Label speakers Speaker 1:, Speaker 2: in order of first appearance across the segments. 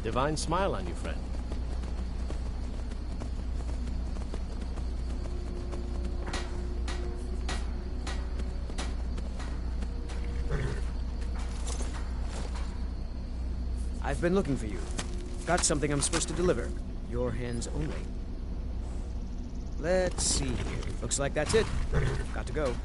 Speaker 1: Divine smile on you, friend.
Speaker 2: I've been looking for you. Got something I'm supposed to deliver. Your hands only. Let's see here. Looks like that's it. Got to go.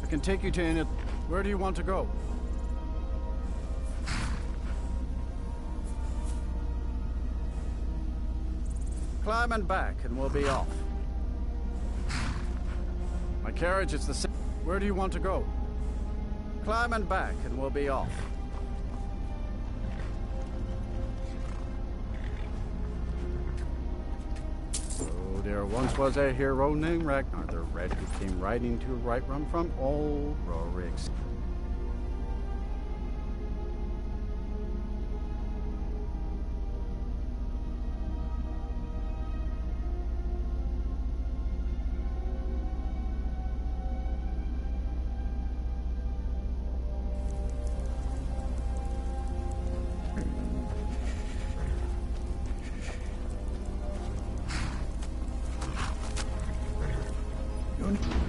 Speaker 1: I can take you to it. Where do you want to go? Climb and back, and we'll be off. My carriage is the same. Where do you want to go? Climb and back, and we'll be off. So there once was a hero named Ragnar the Red who came riding to right run from old Rorik's.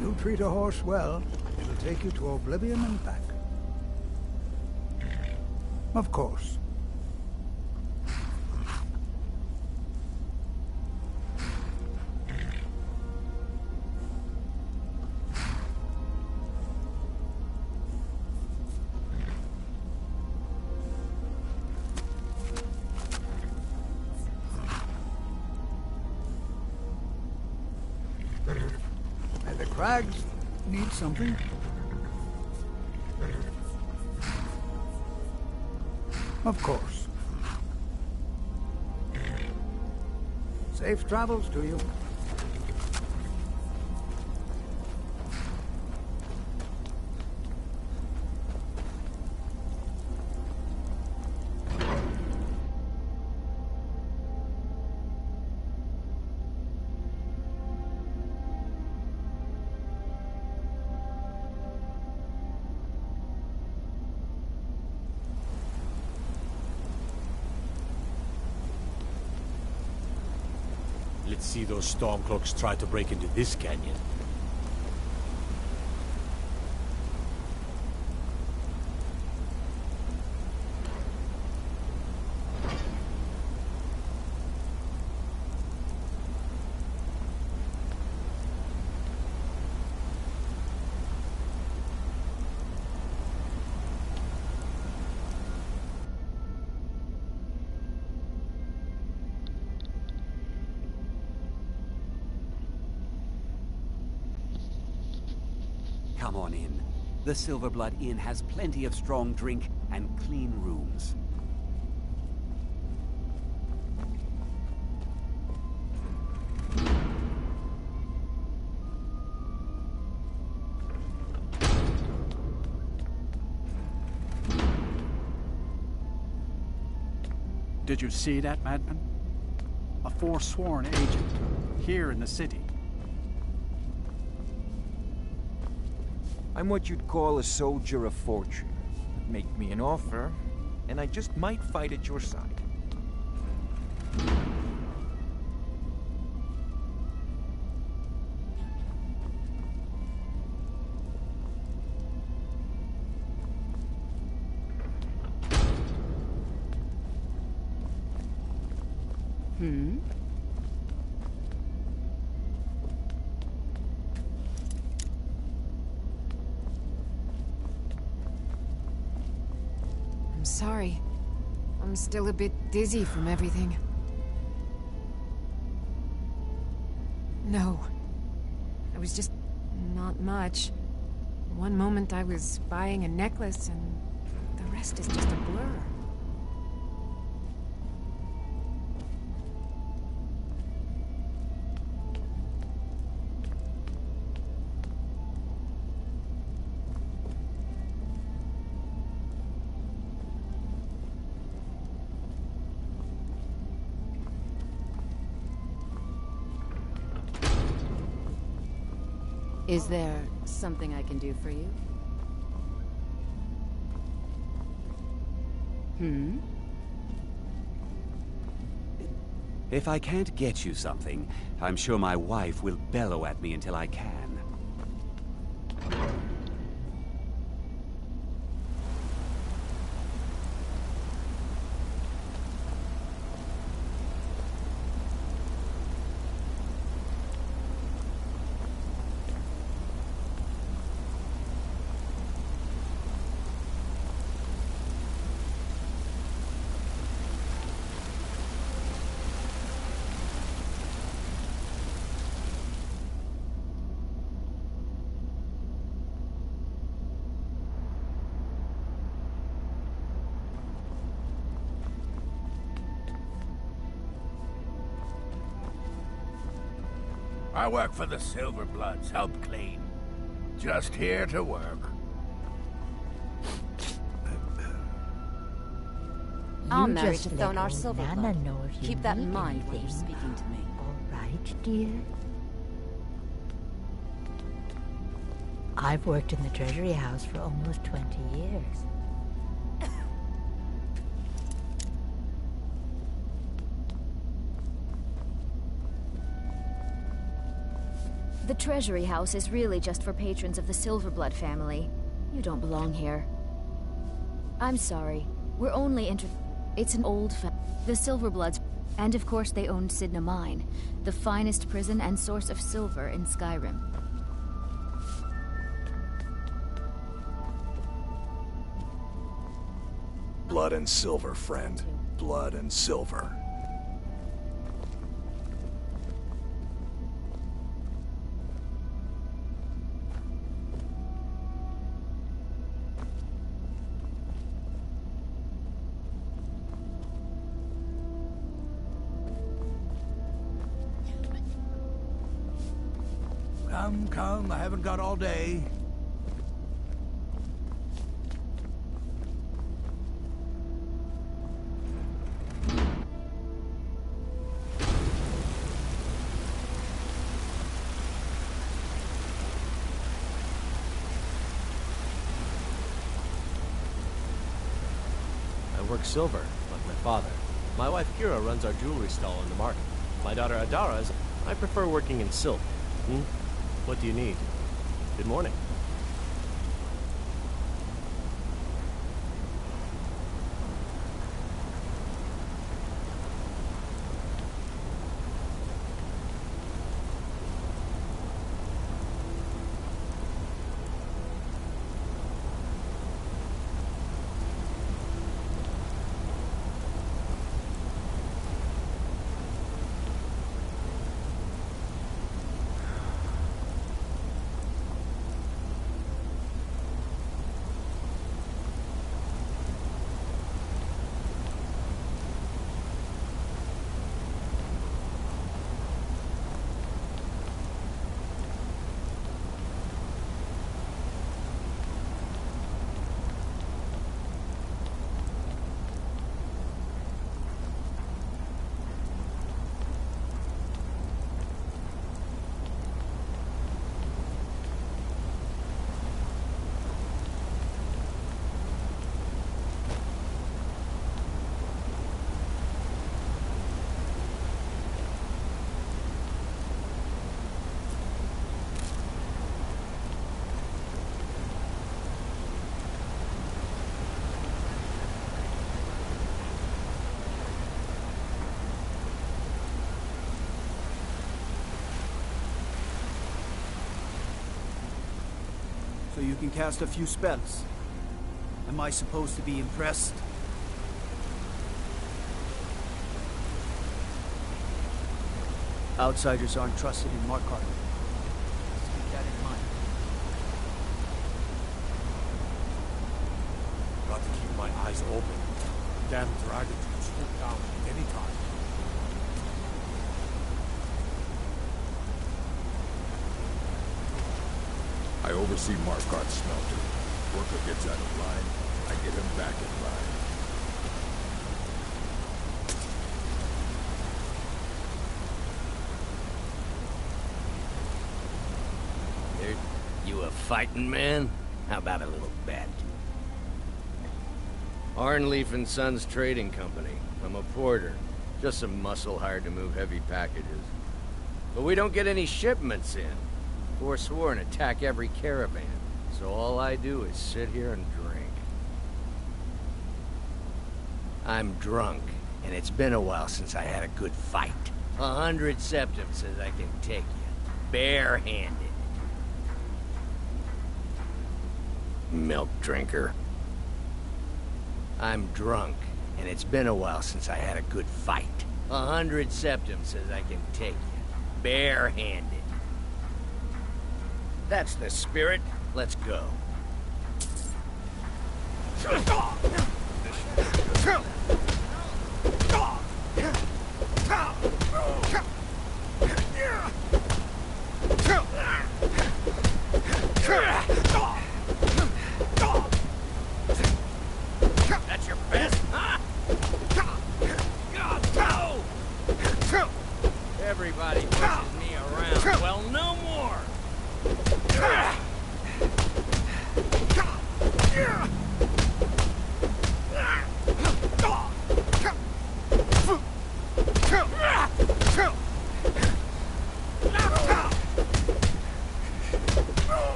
Speaker 3: You treat a horse well, it'll take you to oblivion and back. Of course. The crags need something. Of course. Safe travels to you.
Speaker 4: Let's see those Stormcloaks try to break into this canyon.
Speaker 5: Come on in. The Silverblood Inn has plenty of strong drink and clean rooms.
Speaker 1: Did you see that, madman? A forsworn agent, here in the city.
Speaker 6: I'm what you'd call a soldier of fortune. Make me an offer, and I just might fight at your side.
Speaker 7: I'm sorry. I'm still a bit dizzy from everything. No. I was just... not much. One moment I was buying a necklace, and the rest is just a blur.
Speaker 8: Is there something I can do for you?
Speaker 5: If I can't get you something, I'm sure my wife will bellow at me until I can.
Speaker 9: I work for the Silverbloods, help clean. Just here to work.
Speaker 8: I'm
Speaker 10: You
Speaker 8: married
Speaker 10: just
Speaker 8: to
Speaker 10: let
Speaker 8: Thonar
Speaker 10: old Nana
Speaker 8: Silverblood.
Speaker 10: know if you
Speaker 8: Keep that in
Speaker 10: need
Speaker 8: mind when you're
Speaker 10: anything.
Speaker 8: speaking to me.
Speaker 10: All right, dear? I've worked in the Treasury House for almost 20 years.
Speaker 11: The Treasury House is really just for patrons of the Silverblood family. You don't belong here. I'm sorry. We're only It's an old The Silverbloods, and of course they owned Sidna Mine, the finest prison and source of silver in Skyrim.
Speaker 12: Blood and silver, friend. Blood and silver.
Speaker 9: Come, I haven't got all day.
Speaker 4: I work silver, like my father. My wife Kira runs our jewelry stall in the market. My daughter Adara is... I prefer working in silk. What do you need? Good morning.
Speaker 13: So you can cast a few spells. Am I supposed to be impressed? Outsiders aren't trusted in Markarth. Keep that in mind.
Speaker 4: Got to keep my eyes open. Damn dragon can swoop down at any time.
Speaker 9: I oversee Markarth's smelter. Worker gets out of line, I get him back in line.
Speaker 14: You a fighting man? How about a little bet? Arnleaf and Sons Trading Company. I'm a porter. Just some muscle hired to move heavy packages. But we don't get any shipments in. Forsworn attack every caravan. So all I do is sit here and drink. I'm drunk, and it's been a while since I had a good fight. 100 septums says I can take you, barehanded. Milk drinker. I'm drunk, and it's been a while since I had a good fight. 100 septums says I can take you, barehanded. That's the spirit. Let's go.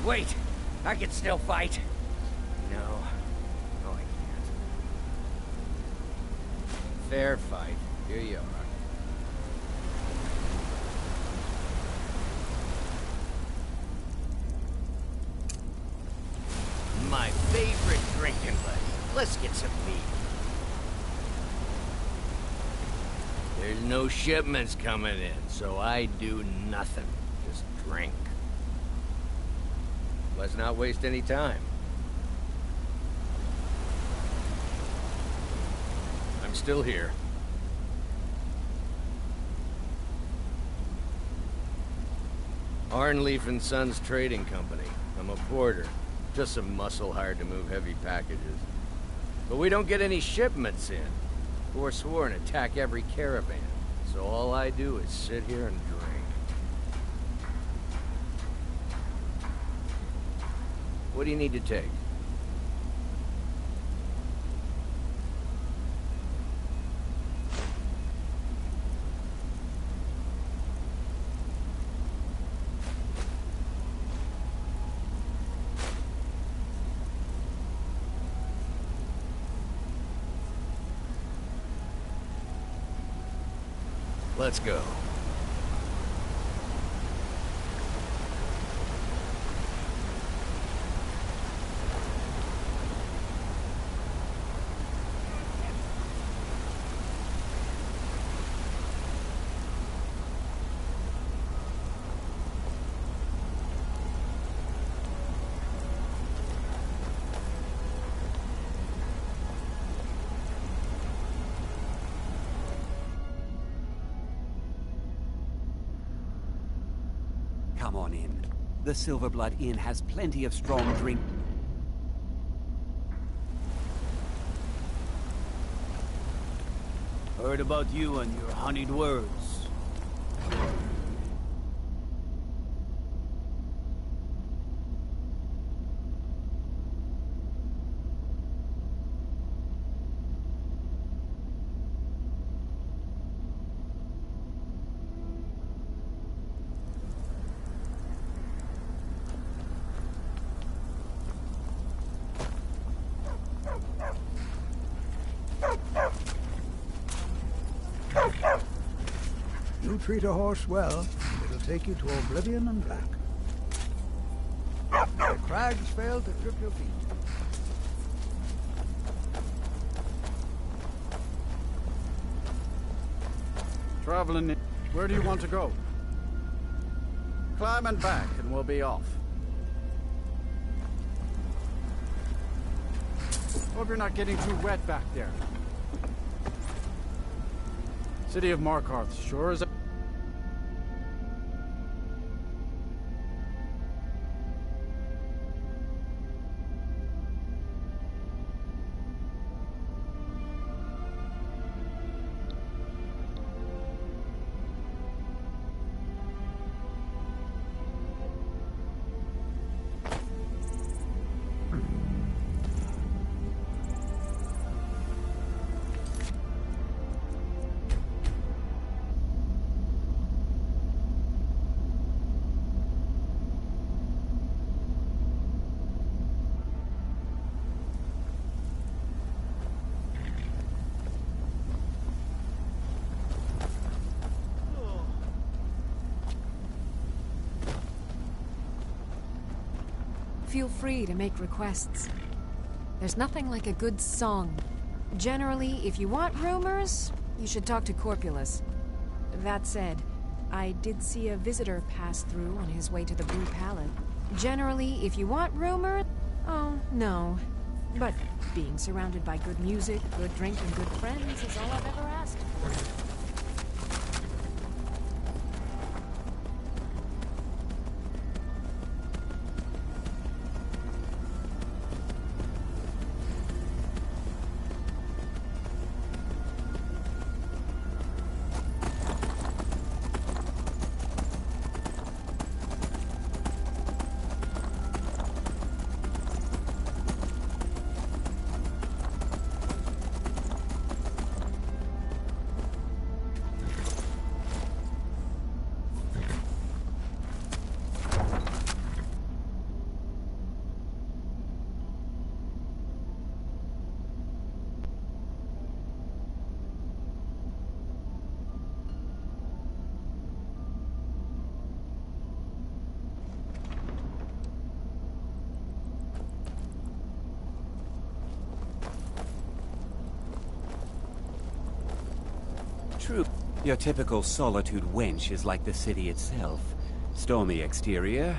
Speaker 14: Wait! I can still fight! No. No, I can't. Fair fight. Here you are. My favorite drinking buddy. Let's get some meat. There's no shipments coming in, so I do nothing. Just drink. Let's not waste any time. I'm still here. Arnleaf and Sons Trading Company. I'm a porter. Just some muscle hired to move heavy packages. But we don't get any shipments in. Forsworn attack every caravan. So all I do is sit here and drink. What do you need to take? Let's go.
Speaker 5: Come on in. The Silverblood Inn has plenty of strong drink.
Speaker 13: Heard about you and your honeyed words.
Speaker 3: You treat a horse well, it'll take you to oblivion and back. The crags fail to trip your feet.
Speaker 1: Traveling. Where do you want to go? Climb and back, and we'll be off. Hope you're not getting too wet back there. City of Markarth, sure as...
Speaker 7: Feel free to make requests. There's nothing like a good song. Generally, if you want rumors, you should talk to Corpulus. That said, I did see a visitor pass through on his way to the Blue Pallet. Generally, if you want rumors... Oh, no. But being surrounded by good music, good drink, and good friends is all I've ever asked for.
Speaker 5: True. Your typical solitude wench is like the city itself. Stormy exterior,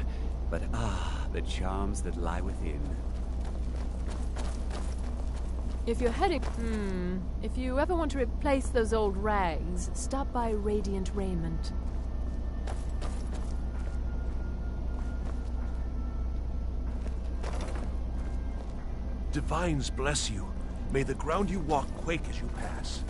Speaker 5: but the charms that lie within.
Speaker 15: If you're heading... If you ever want to replace those old rags, stop by Radiant Raiment.
Speaker 12: Divines bless you. May the ground you walk quake as you pass.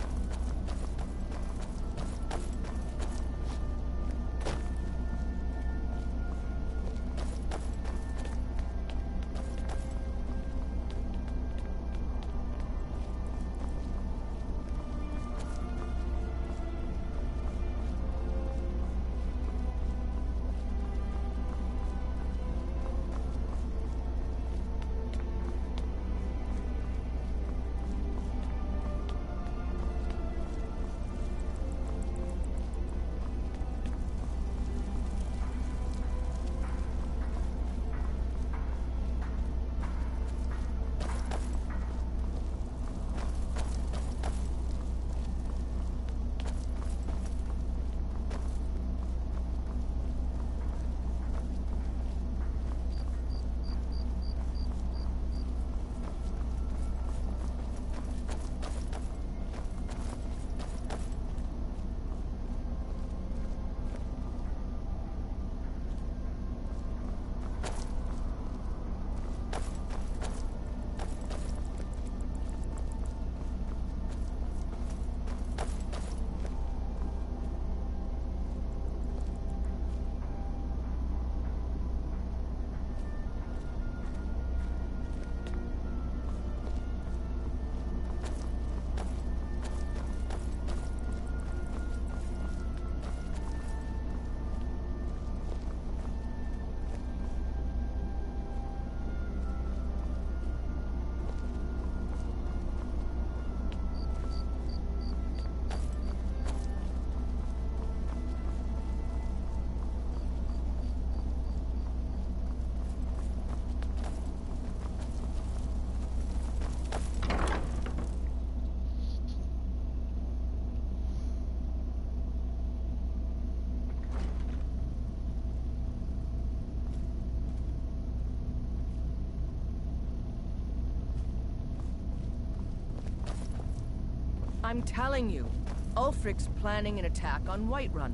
Speaker 16: I'm telling you, Ulfric's planning an attack on Whiterun.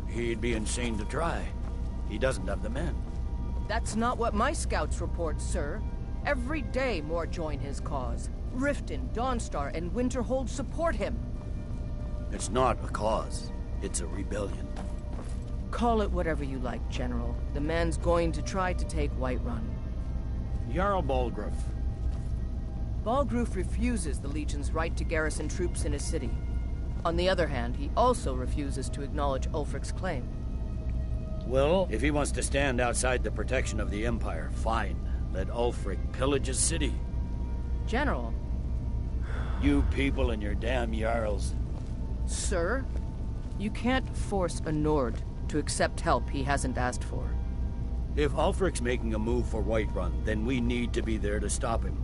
Speaker 17: He'd be insane to try. He doesn't have the men.
Speaker 16: That's not what my scouts report, sir. Every day more join his cause. Riften, Dawnstar, and Winterhold support him.
Speaker 17: It's not a cause. It's a rebellion.
Speaker 16: Call it whatever you like, General. The man's going to try to take Whiterun.
Speaker 17: Jarl Balgruuf.
Speaker 16: Balgruuf refuses the Legion's right to garrison troops in his city. On the other hand, he also refuses to acknowledge Ulfric's claim.
Speaker 17: Well, if he wants to stand outside the protection of the Empire, fine. Let Ulfric pillage his city.
Speaker 16: General.
Speaker 17: You people and your damn Jarls.
Speaker 16: Sir, you can't force a Nord to accept help he hasn't asked for.
Speaker 17: If Ulfric's making a move for Whiterun, then we need to be there to stop him.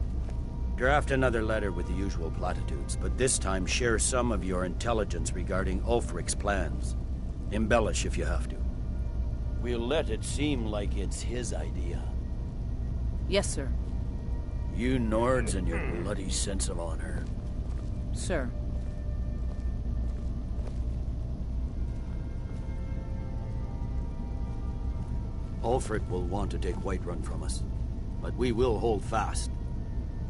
Speaker 17: Draft another letter with the usual platitudes, but this time share some of your intelligence regarding Ulfric's plans. Embellish if you have to. We'll let it seem like it's his idea.
Speaker 16: Yes, sir.
Speaker 17: You Nords and your bloody sense of honor.
Speaker 16: Sir.
Speaker 17: Ulfric will want to take Whiterun from us, but we will hold fast.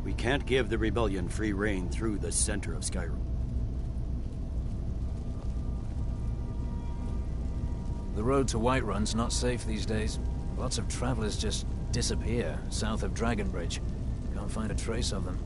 Speaker 17: We can't give the rebellion free rein through the center of Skyrim.
Speaker 18: The road to Whiterun's not safe these days. Lots of travelers just disappear south of Dragonbridge. Can't find a trace of them.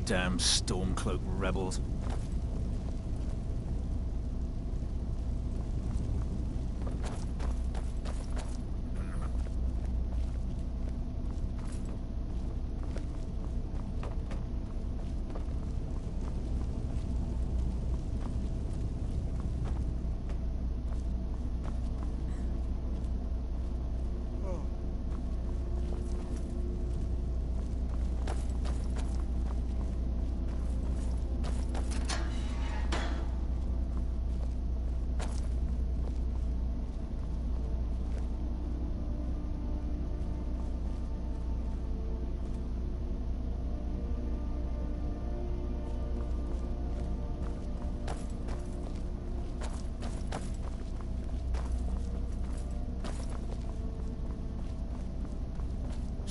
Speaker 18: Damn Stormcloak rebels.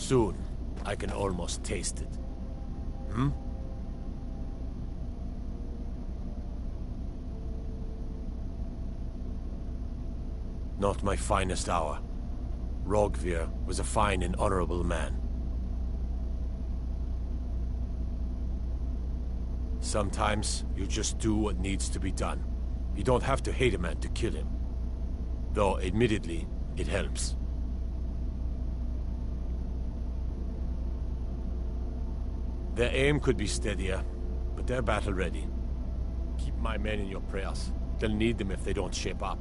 Speaker 19: Soon, I can almost taste it. Hmm? Not my finest hour. Rogvir was a fine and honorable man. Sometimes you just do what needs to be done. You don't have to hate a man to kill him. Though, admittedly, it helps. Their aim could be steadier, but they're battle-ready. Keep my men in your prayers. They'll need them if they don't shape up.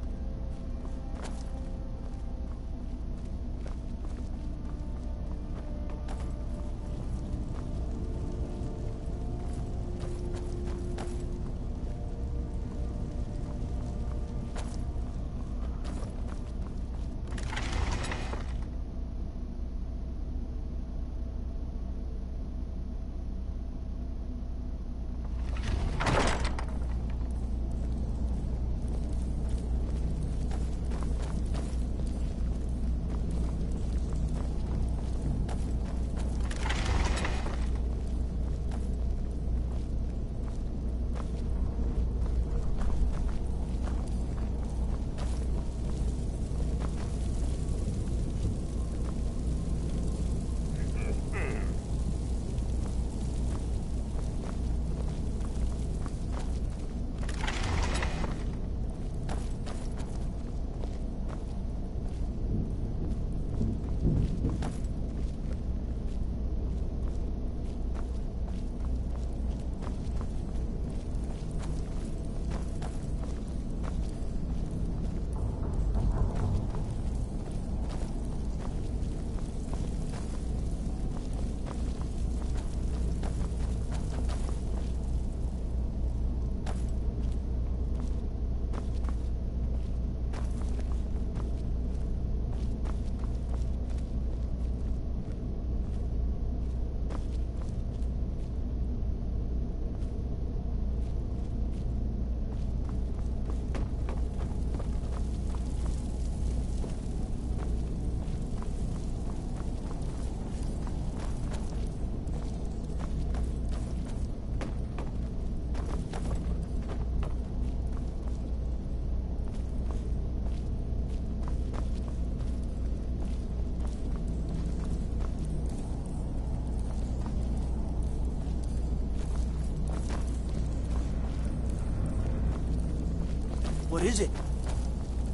Speaker 13: What is it?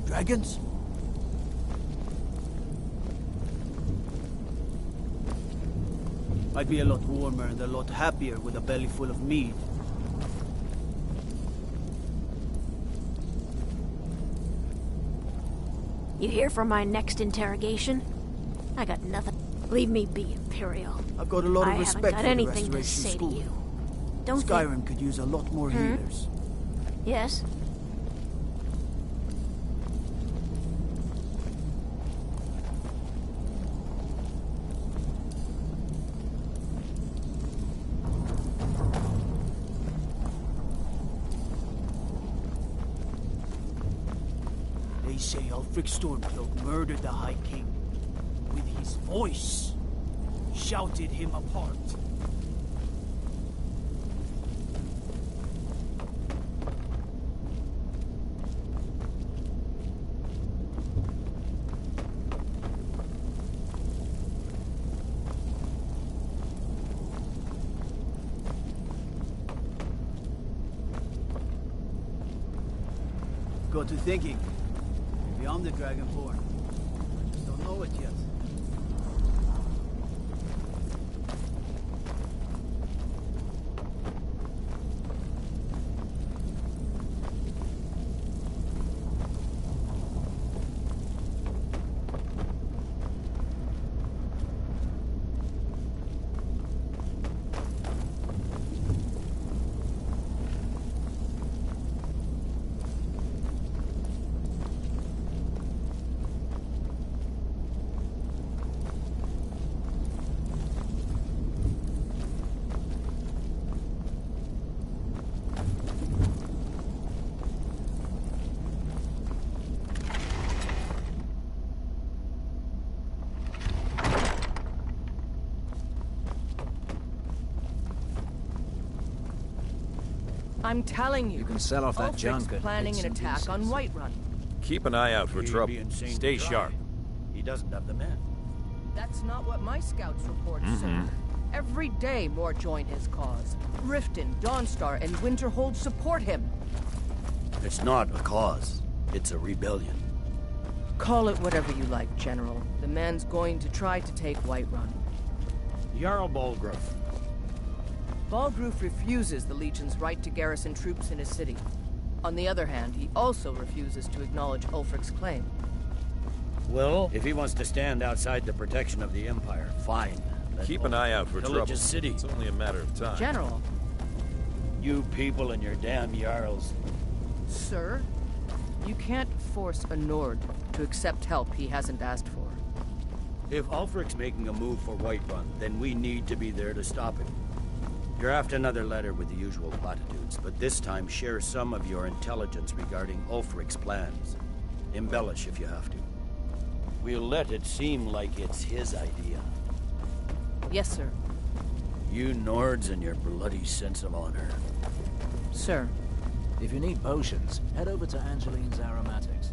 Speaker 13: Dragons? I'd be a lot warmer and a lot happier with a belly full of meat.
Speaker 20: You here for my next interrogation? I got nothing. Leave me be, Imperial.
Speaker 13: I've got a lot of respect
Speaker 20: I
Speaker 13: for
Speaker 20: haven't
Speaker 13: the
Speaker 20: got anything to
Speaker 13: Restoration
Speaker 20: say
Speaker 13: School.
Speaker 20: to you. Don't
Speaker 13: Skyrim could use a lot more healers.
Speaker 20: Yes?
Speaker 13: They say Ulfric Stormcloak murdered the High King. With his voice, shouted him apart. Got to thinking. Maybe I'm the Dragonborn. I just don't know it yet.
Speaker 16: I'm telling you.
Speaker 18: You can sell off that
Speaker 16: Ulfric's
Speaker 18: junk at
Speaker 16: planning
Speaker 18: bits
Speaker 16: an
Speaker 18: and
Speaker 16: attack
Speaker 18: pieces.
Speaker 16: on Whiterun.
Speaker 9: Keep an eye out for
Speaker 17: He'd
Speaker 9: trouble.
Speaker 17: be insane
Speaker 9: Stay
Speaker 17: to try.
Speaker 9: sharp.
Speaker 17: He doesn't have the men.
Speaker 16: That's not what my scouts report, sir. Every day more join his cause. Riften, Dawnstar, and Winterhold support him.
Speaker 17: It's not a cause. It's a rebellion.
Speaker 16: Call it whatever you like, General. The man's going to try to take Whiterun.
Speaker 17: Jarl Balgruuf.
Speaker 16: Balgruuf refuses the Legion's right to garrison troops in his city. On the other hand, he also refuses to acknowledge Ulfric's claim.
Speaker 17: Well, if he wants to stand outside the protection of the Empire, fine. Let
Speaker 9: Keep an eye out for
Speaker 17: pillage
Speaker 9: trouble.
Speaker 17: his city.
Speaker 9: It's only a matter of time.
Speaker 16: General.
Speaker 17: You people and your damn Jarls.
Speaker 16: Sir, you can't force a Nord to accept help he hasn't asked for.
Speaker 17: If Ulfric's making a move for Whiterun, then we need to be there to stop him. Draft another letter with the usual platitudes, but this time share some of your intelligence regarding Ulfric's plans. Embellish if you have to. We'll let it seem like it's his idea.
Speaker 16: Yes, sir.
Speaker 17: You Nords and your bloody sense of honor.
Speaker 16: Sir.
Speaker 18: If you need potions, head over to Angeline's Aromatics.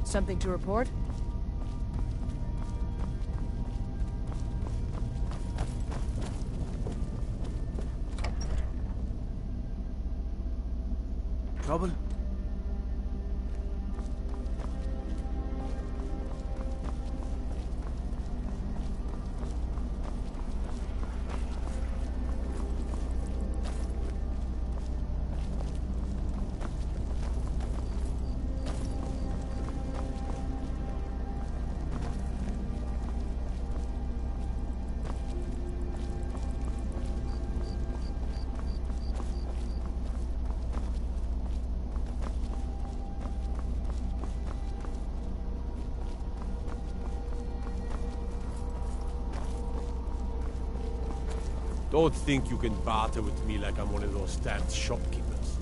Speaker 16: Something to report?
Speaker 13: Trouble?
Speaker 19: Don't think you can barter with me like I'm one of those damned shopkeepers.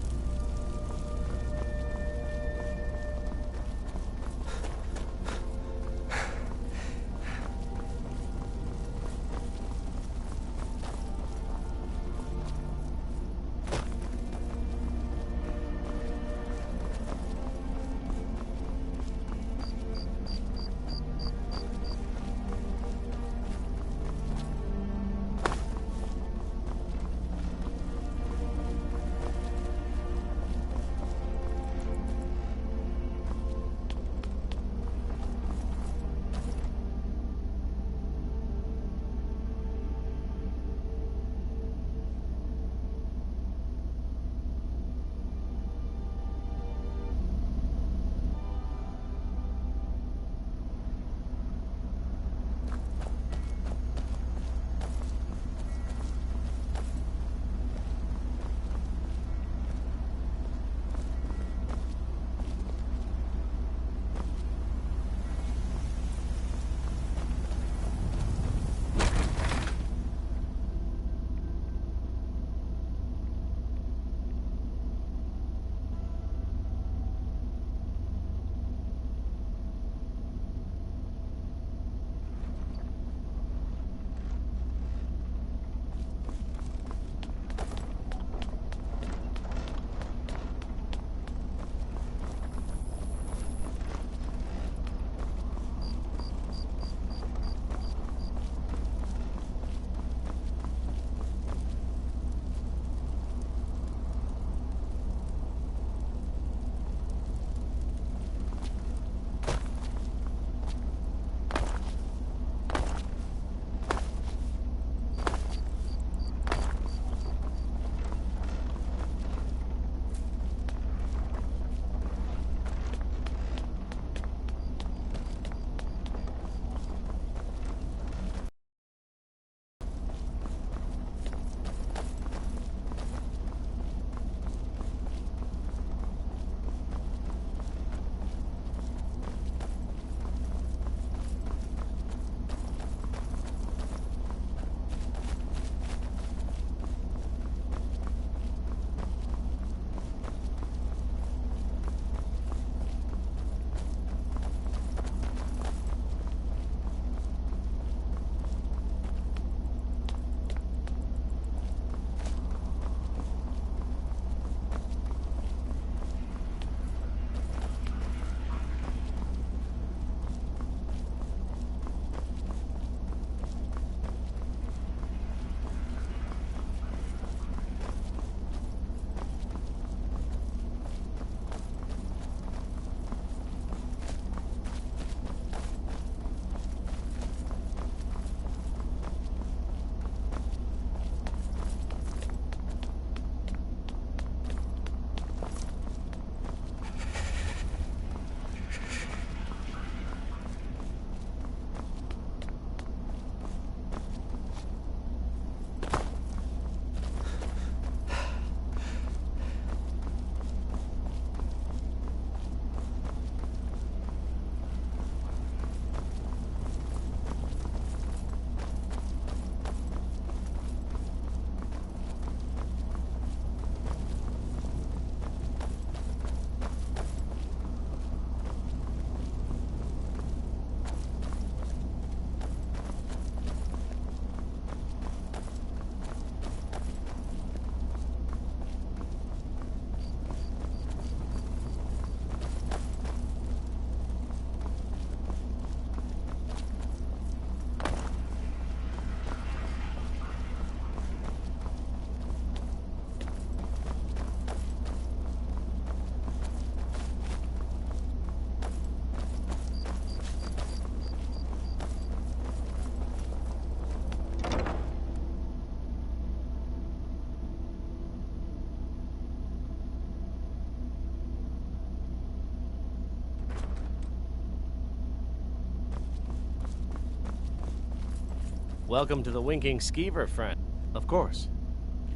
Speaker 4: Welcome to the Winking Skeever, friend. Of course.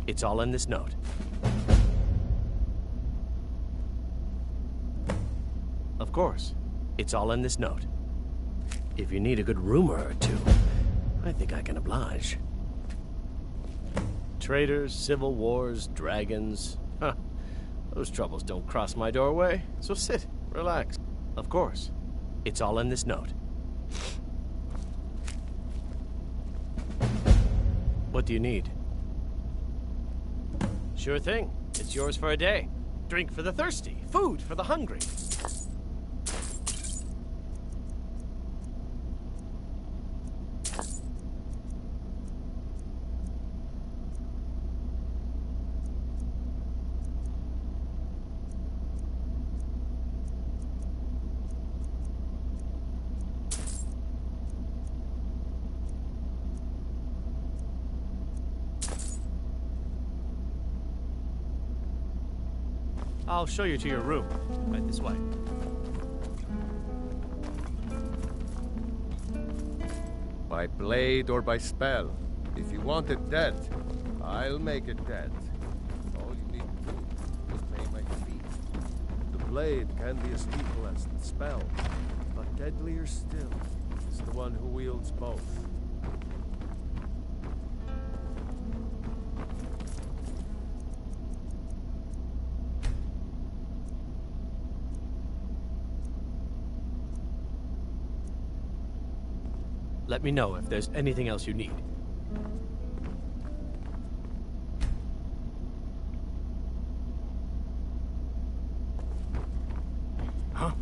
Speaker 4: It's all in this note. Of course. It's all in this note. If you need a good rumor or two, I think I can oblige. Traitors, civil wars, dragons. Huh. Those troubles don't cross my doorway, so sit, relax. Of course. It's all in this note. What do you need? Sure thing. It's yours for a day. Drink for the thirsty, food for the hungry. I'll show you to your room. Right this way.
Speaker 21: By blade or by spell. If you want it dead, I'll make it dead. All you need to do is pay my fee. The blade can be as lethal as the spell, but deadlier still is the one who wields both.
Speaker 4: Let me know if there's anything else you need.
Speaker 21: Huh?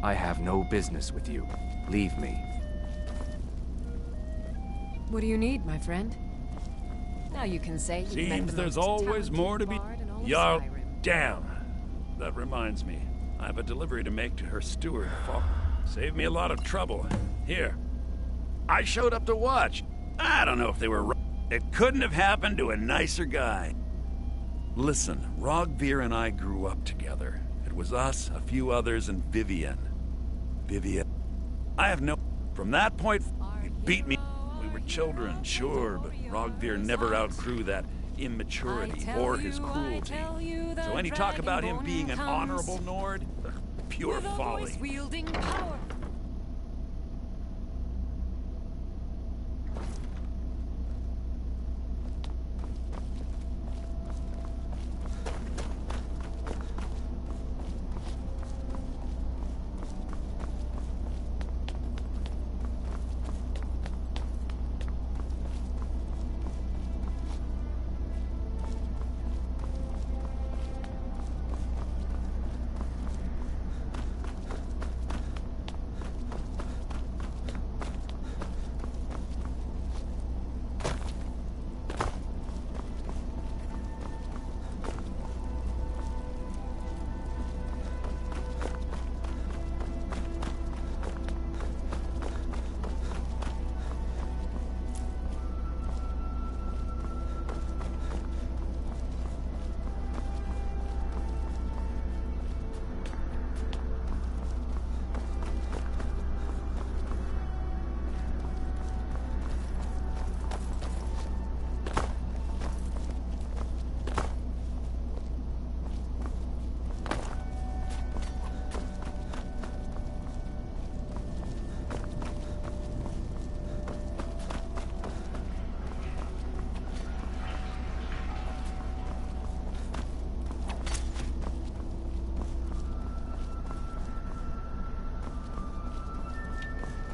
Speaker 6: I have no business with you. Leave me.
Speaker 7: What do you need, my friend? Now you can say you've met
Speaker 12: Seems
Speaker 7: the
Speaker 12: there's
Speaker 7: most
Speaker 12: always
Speaker 7: talented
Speaker 12: more to be.
Speaker 7: bard in all of
Speaker 12: Y'all
Speaker 7: Skyrim.
Speaker 12: down. That reminds me. I have a delivery to make to her steward. Saved me a lot of trouble. Here. I showed up to watch. I don't know if they were right. It couldn't have happened to a nicer guy. Listen, Rogvir and I grew up together. It was us, a few others, and Vivian. I have no... From that point, he beat me. We were children, sure, but Rogvir never outgrew that immaturity or his cruelty. So any talk about him being an honorable Nord? Pure folly.
Speaker 7: Wielding power.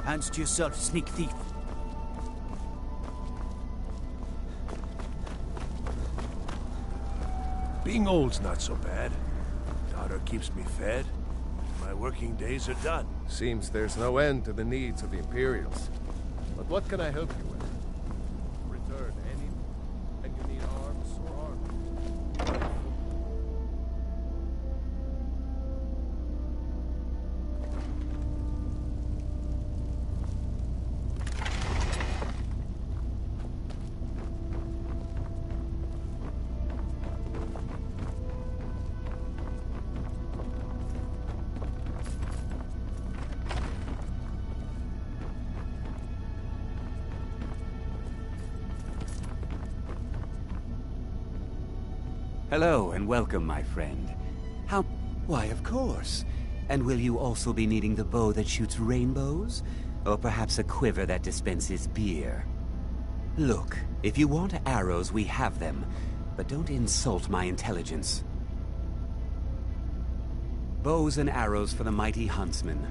Speaker 13: Hands to yourself, sneak thief.
Speaker 2: Being old's not so bad. Daughter keeps me fed. My working days are done.
Speaker 21: Seems there's no end to the needs of the Imperials. But what can I help you with? Return any... and you need arms or armor?
Speaker 5: Hello and welcome, my friend. How... Why, of course. And will you also be needing the bow that shoots rainbows? Or perhaps a quiver that dispenses beer? Look, if you want arrows, we have them. But don't insult my intelligence. Bows and arrows for the mighty huntsman.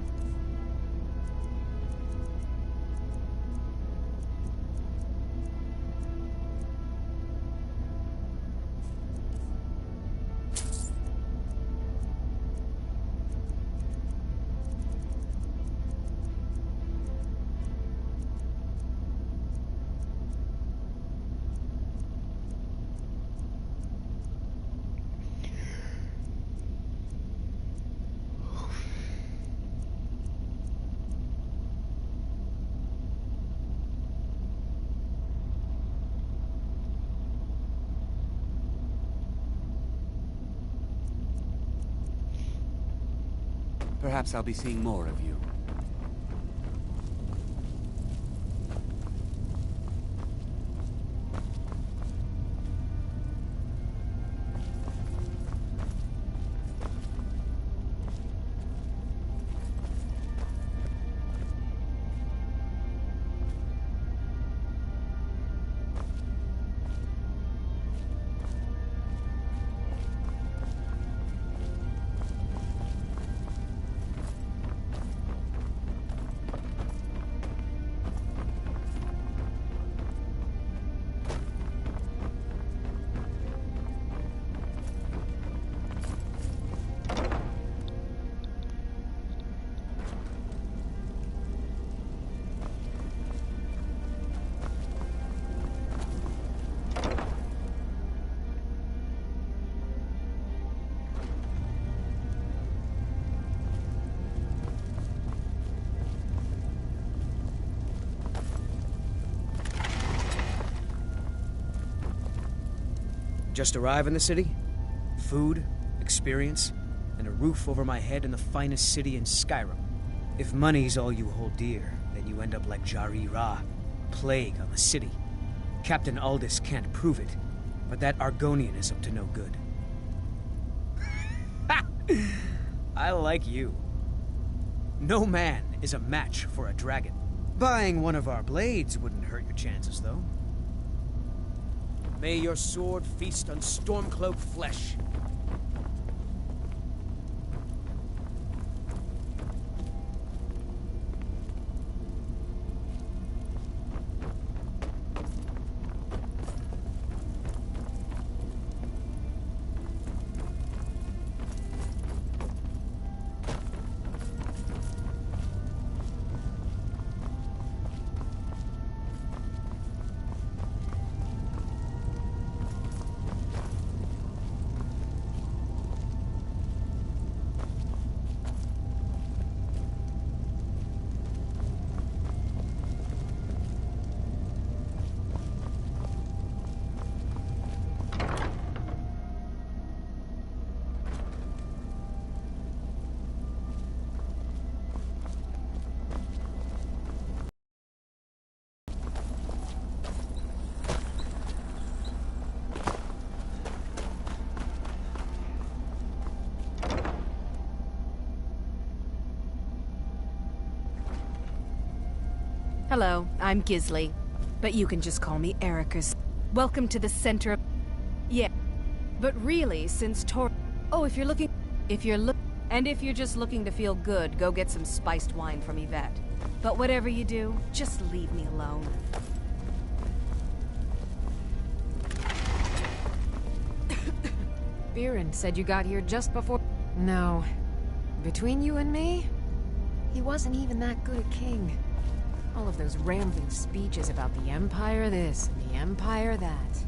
Speaker 5: Perhaps I'll be seeing more of you.
Speaker 13: Just arrive in the city? Food, experience, and a roof over my head in the finest city in Skyrim. If money's all you hold dear, then you end up like Jari Ra, plague on the city. Captain Aldous can't prove it, but that Argonian is up to no good. I like you. No man is a match for a dragon. Buying one of our blades wouldn't hurt your chances, though. May your sword feast on Stormcloak flesh.
Speaker 7: Hello, I'm Gisli, but you can just call me Ericus. Welcome to the center of... Yeah, but really, since Oh, if you're just looking to feel good, go get some spiced wine from Yvette. But whatever you do, just leave me alone. Biren said you got here just before... No. Between you and me, he wasn't even that good a king. All of those rambling speeches about the Empire this and the Empire that.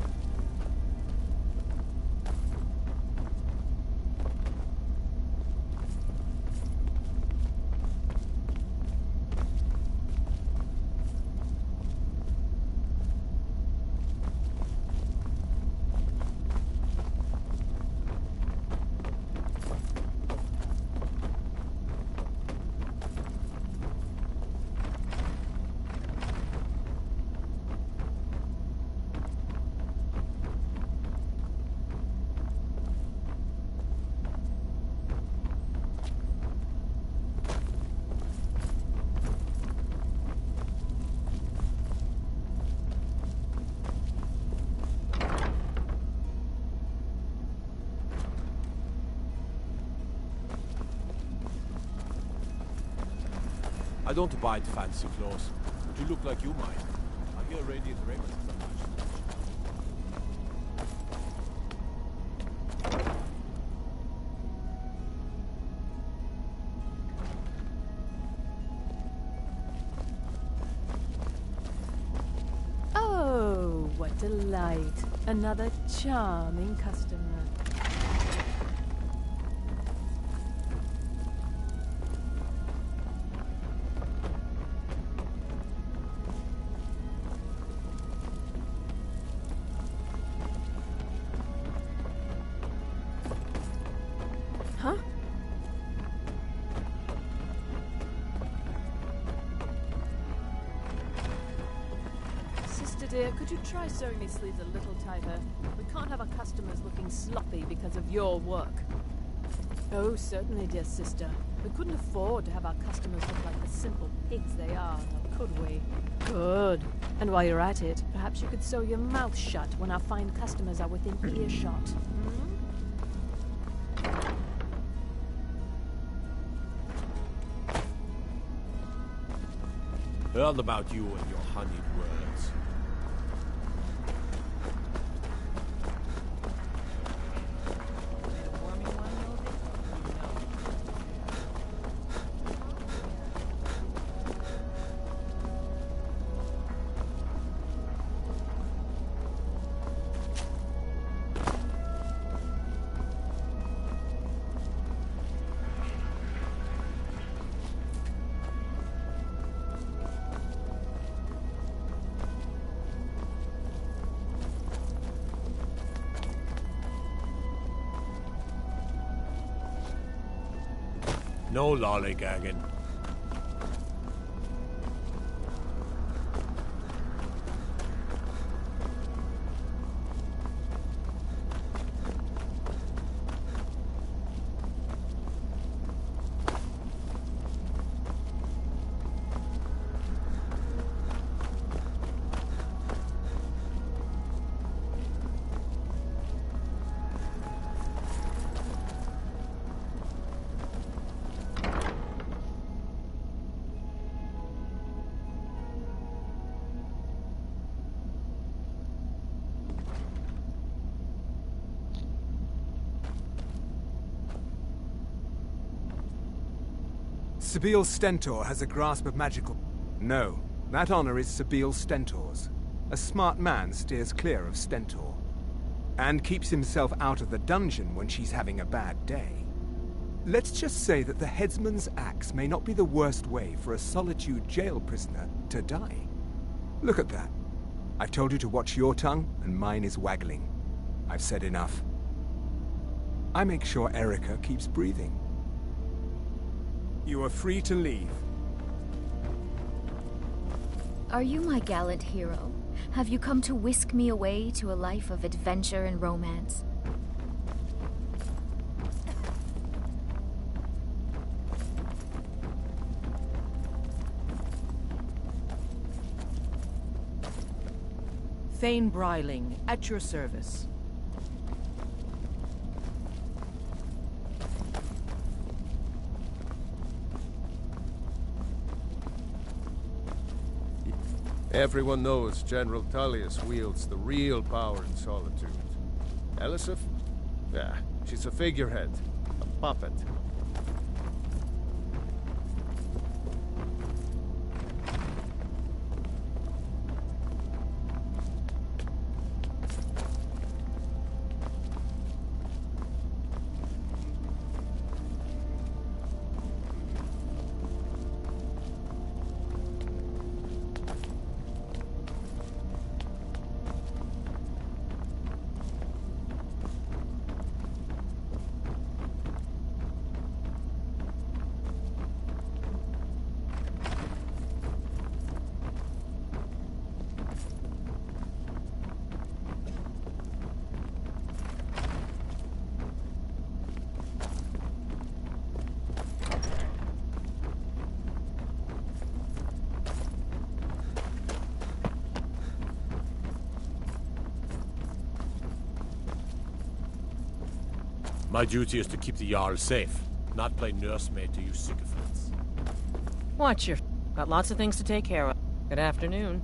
Speaker 19: I don't abide fancy clothes, but you look like you might. I hear Radiant Raymond is a match.
Speaker 15: Oh, what delight. Another charming customer. Huh? Sister dear, could you try sewing these sleeves a little tighter? We can't have our customers looking sloppy because of your work. Oh, certainly, dear sister. We couldn't afford to have our customers look like the simple pigs they are, now could we? Good. And while you're at it, perhaps you could sew your mouth shut when our fine customers are within earshot. Hmm?
Speaker 19: Heard about you and your honeyed words. No lollygagging.
Speaker 8: Sabeel Stentor has a grasp of magical... No, that honor is Sabeel Stentor's. A smart man steers clear of Stentor. And keeps himself out of the dungeon when she's having a bad day. Let's just say that the headsman's axe may not be the worst way for a Solitude jail prisoner to die. Look at that. I've told you to watch your tongue, and mine is waggling. I've said enough. I make sure Erica keeps breathing. You are free to leave.
Speaker 11: Are you my gallant hero? Have you come to whisk me away to a life of adventure and romance?
Speaker 16: Thane Bryling, at your service.
Speaker 21: Everyone knows General Tullius wields the real power in Solitude. Elisif? Yeah, she's a figurehead. A puppet.
Speaker 19: My duty is to keep the Jarl safe, not play nursemaid to you sycophants.
Speaker 16: Watch your... Got lots of things to take care of. Good afternoon.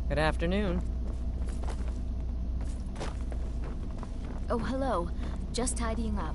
Speaker 16: Good afternoon.
Speaker 11: Oh, hello. Just tidying up.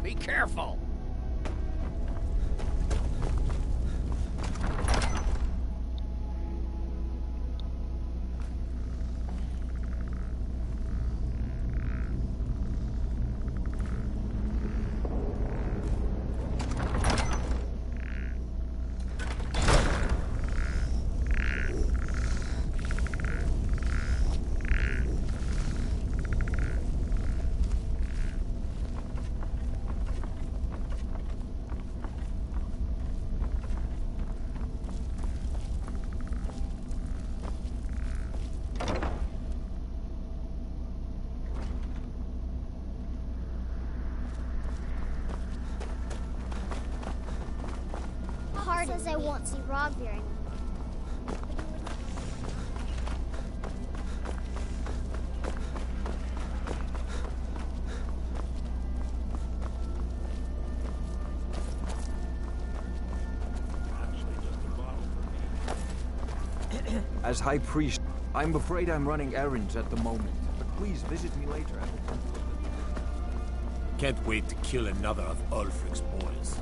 Speaker 14: Be careful!
Speaker 10: Hard says I won't see Rob very much.
Speaker 6: As High Priest, I'm afraid I'm running errands at the moment, but please visit me later at the temple.
Speaker 19: Can't wait to kill another of Ulfric's boys.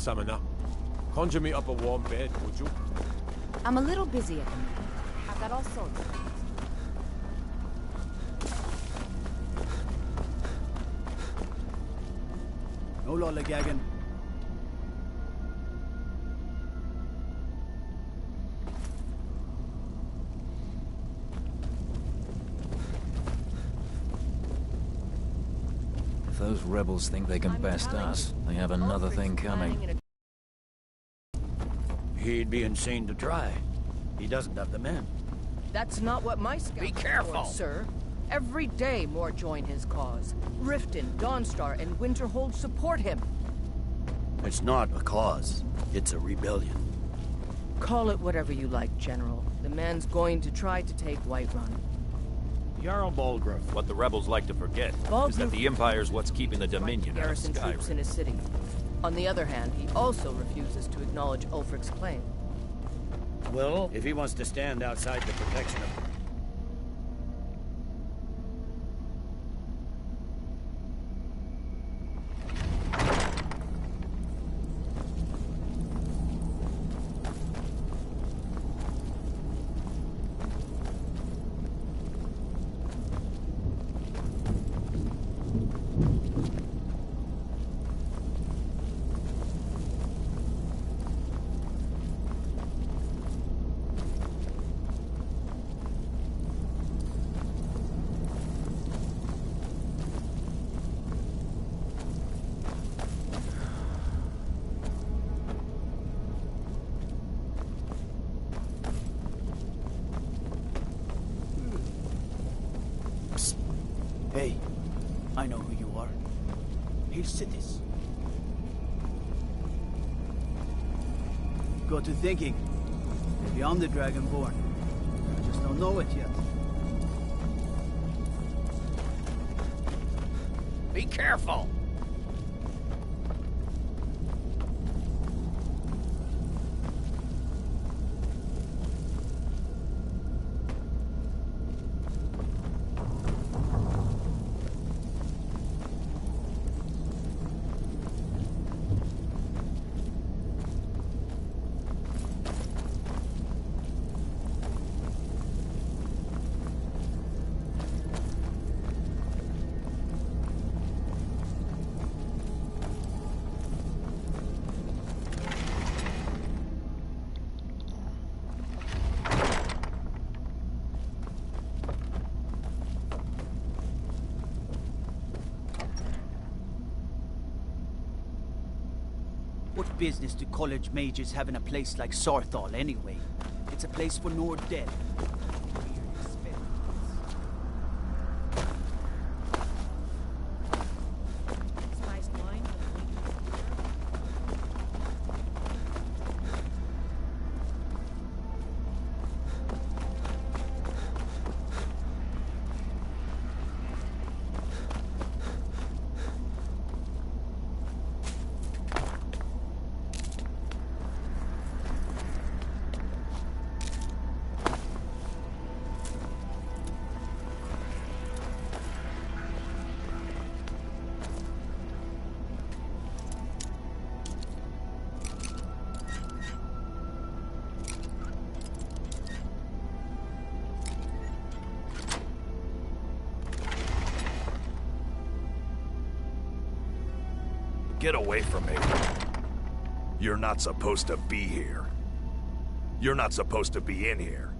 Speaker 19: Samana. Conjure me up a warm bed, would you?
Speaker 16: I'm a little busy at the moment. I've got all sorts of things.
Speaker 3: No lollygagging.
Speaker 18: If those rebels think they can best us, they have another thing coming.
Speaker 17: He'd be insane to try. He doesn't have the men.
Speaker 16: That's not what my scouts
Speaker 17: Be careful,
Speaker 16: sir. Every day more join his cause. Riften, Dawnstar, and Winterhold support him.
Speaker 17: It's not a cause. It's a rebellion.
Speaker 16: Call it whatever you like, General. The man's going to try to take Whiterun.
Speaker 22: Jarl Balgruuf, what the rebels like to forget is that the Empire's what's keeping the Dominion out of
Speaker 16: Garrison
Speaker 22: Skyrim.
Speaker 16: troops in his city. On the other hand, he also refuses to acknowledge Ulfric's claim.
Speaker 17: Well, if he wants to stand outside the protection of...
Speaker 3: Hey, I know who you are. Here's cities. Got to thinking. Maybe I'm the Dragonborn. I just don't know it yet.
Speaker 17: Be careful!
Speaker 3: What business do college mages have in a place like Sarthal anyway? It's a place for Nord-Dead.
Speaker 23: Get away from me. You're not supposed to be here. You're not supposed to be in here.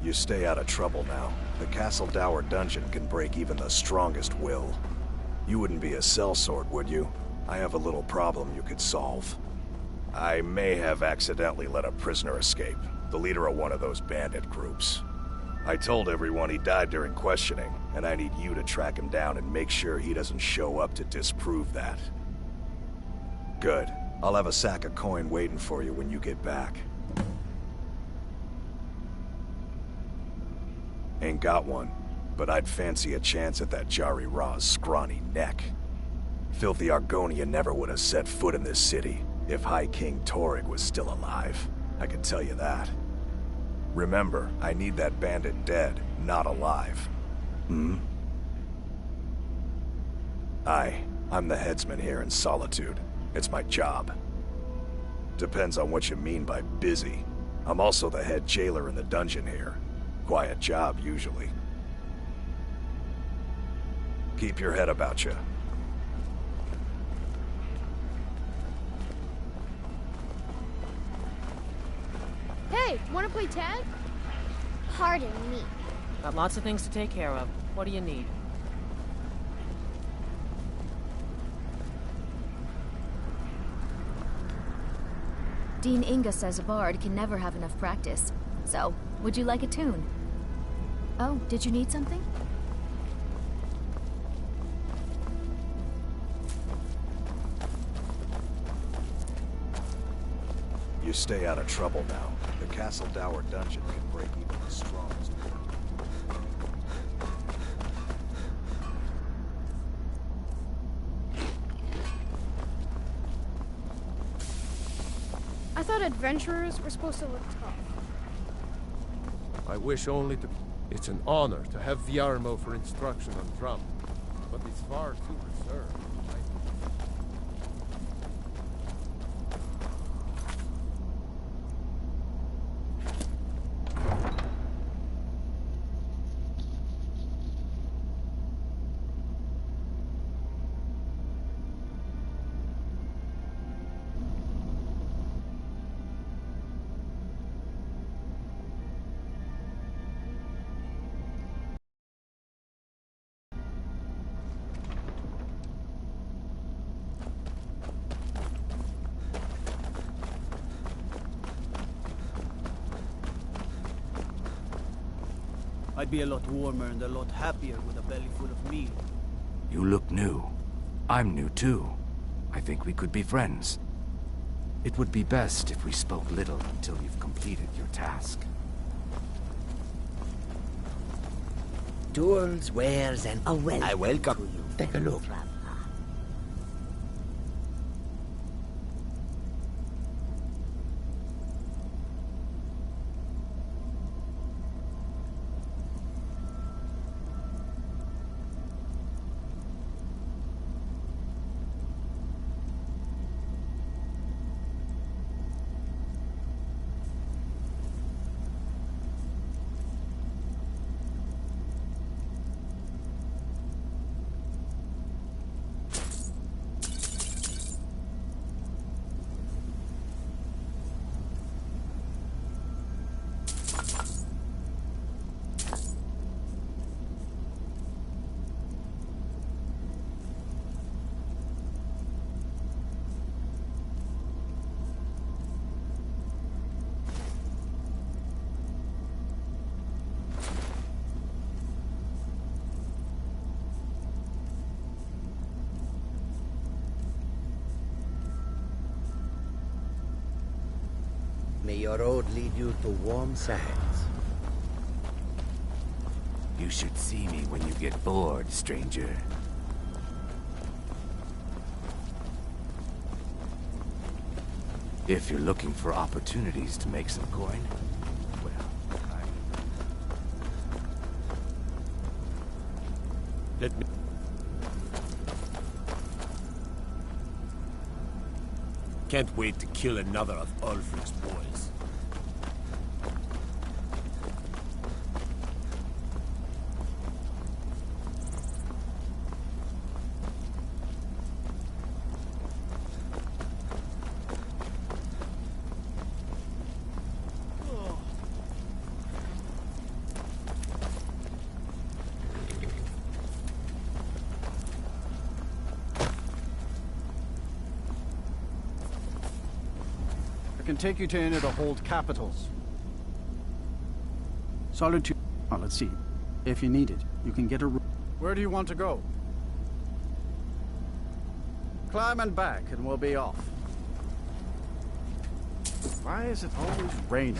Speaker 23: You stay out of trouble now. The Castle Dower dungeon can break even the strongest will. You wouldn't be a sellsword, would you? I have a little problem you could solve. I may have accidentally let a prisoner escape, the leader of one of those bandit groups. I told everyone he died during questioning, and I need you to track him down and make sure he doesn't show up to disprove that. Good. I'll have a sack of coin waiting for you when you get back. Ain't got one, but I'd fancy a chance at that Jari Ra's scrawny neck. Filthy Argonia never would have set foot in this city if High King Torrig was still alive. I can tell you that. Remember, I need that bandit dead, not alive. Hmm? I'm the headsman here in Solitude. It's my job. Depends on what you mean by busy. I'm also the head jailer in the dungeon here. Quiet job, usually. Keep your head about you.
Speaker 10: Hey, wanna play tag? Pardon me.
Speaker 16: Got lots of things to take care of. What do you need?
Speaker 11: Dean Inga says a bard can never have enough practice. So, would you like a tune? Oh, did you need something?
Speaker 23: You stay out of trouble now. The Castle Dower dungeon can break even the strongest.
Speaker 10: I thought adventurers were supposed to look tough.
Speaker 21: I wish only to... It's an honor to have Viarmo for instruction on drum, but it's far too reserved.
Speaker 3: I'd be a lot warmer and a lot happier with a belly full of meal.
Speaker 1: You look new. I'm new too. I think we could be friends. It would be best if we spoke little until you've completed your task.
Speaker 9: Tools, wares, and I welcome you. Take a look. May your road lead you to warm sands.
Speaker 1: You should see me when you get bored, stranger. If you're looking for opportunities to make some coin, well,
Speaker 21: Let me... Can't wait to kill another of Ulfric's boys.
Speaker 20: I can take you to any of the hold capitals. Solitude. Oh, let's see. If you need it, you can get a room. Where do you want to go? Climb and back, and we'll be off. Why is it always raining?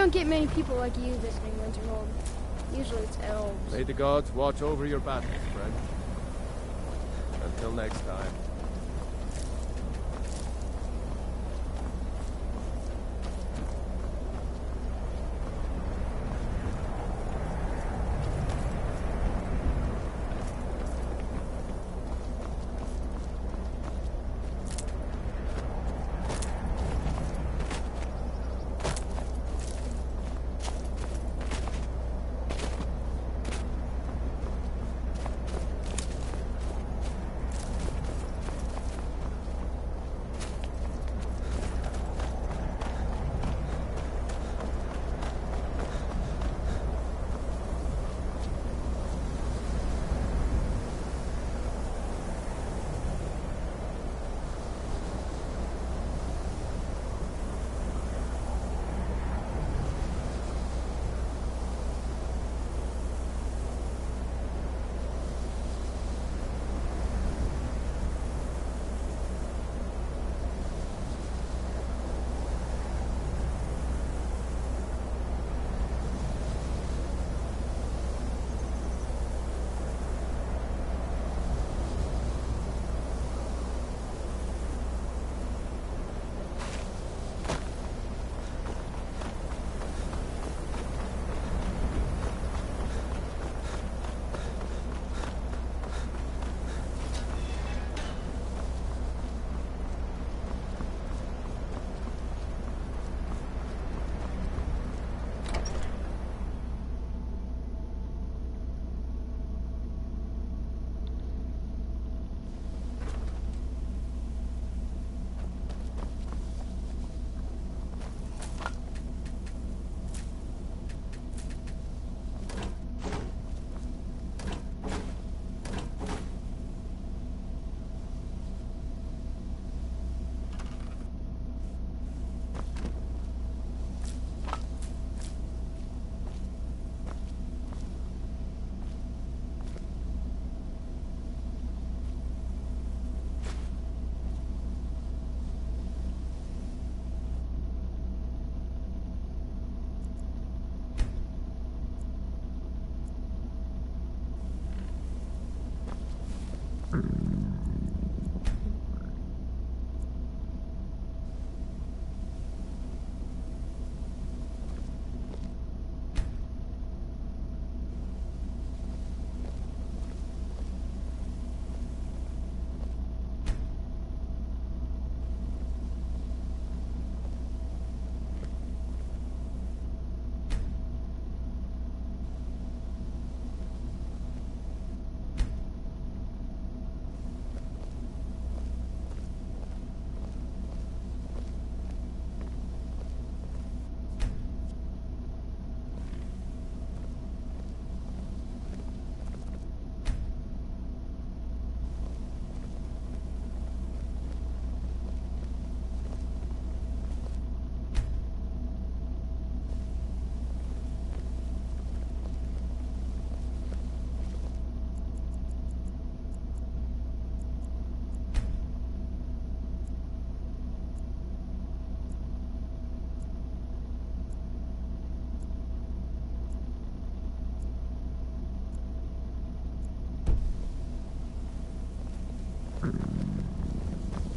Speaker 10: don't get many people like you visiting Winterhold. Usually it's elves.
Speaker 21: May the gods watch over your battles, friend. Until next time.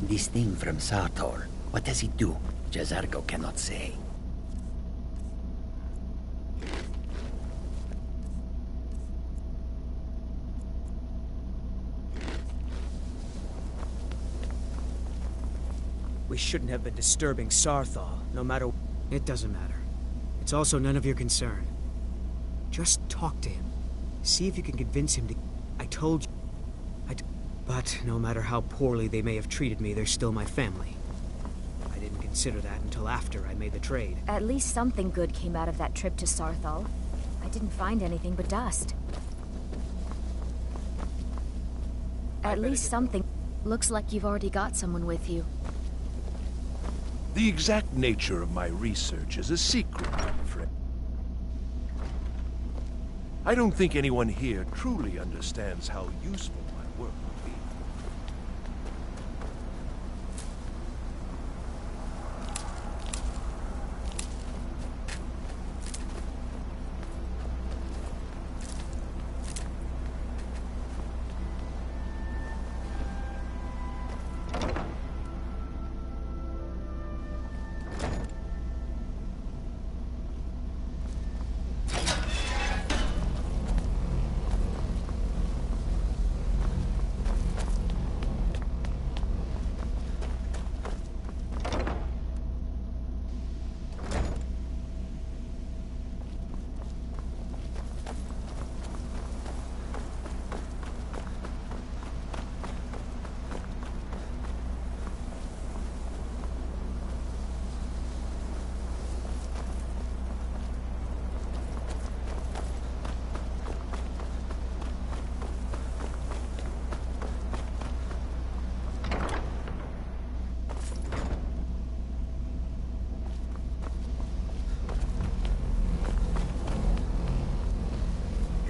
Speaker 9: This thing from Sartor, what does it do? Jazargo cannot say.
Speaker 13: We shouldn't have been disturbing Sarthal, no matter... It doesn't matter. It's also none of your concern. Just talk to him. See if you can convince him to... I told you... But no matter how poorly they may have treated me, they're still my family. I didn't consider that until after I made the trade.
Speaker 11: At least something good came out of that trip to Sarthal. I didn't find anything but dust. At least something... Looks like you've already got someone with you.
Speaker 2: The exact nature of my research is a secret, my friend. I don't think anyone here truly understands how useful my work will be.